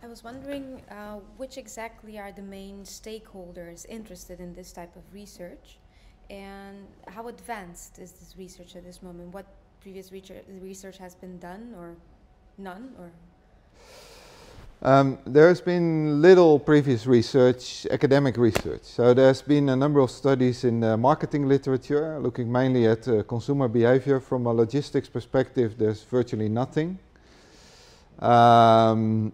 I was wondering which exactly are the main stakeholders interested in this type of research, and how advanced is this research at this moment? What previous research has been done, or none? Or there has been little previous research, academic research. So there's been a number of studies in the marketing literature looking mainly at consumer behavior. From a logistics perspective, there's virtually nothing. I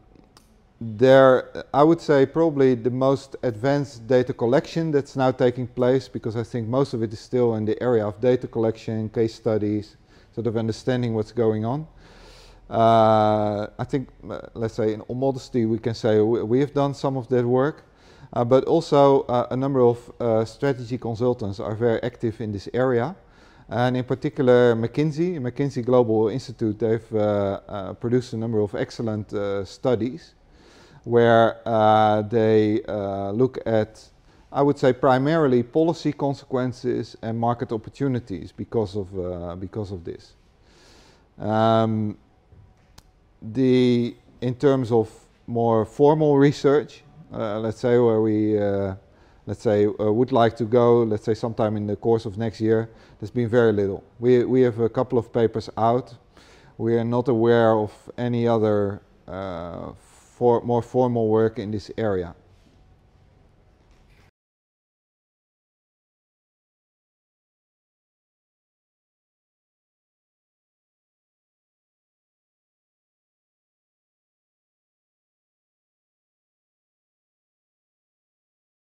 would say probably the most advanced data collection that's now taking place, because I think most of it is still in the area of data collection, case studies, sort of understanding what's going on. I think, let's say in all modesty, we can say we have done some of that work, but also a number of strategy consultants are very active in this area. And in particular, McKinsey Global Institute, they've produced a number of excellent studies where they look at, I would say, primarily policy consequences and market opportunities because of this. In terms of more formal research, let's say where we would like to go, let's say sometime in the course of next year, there's been very little. We have a couple of papers out. We are not aware of any other more formal work in this area.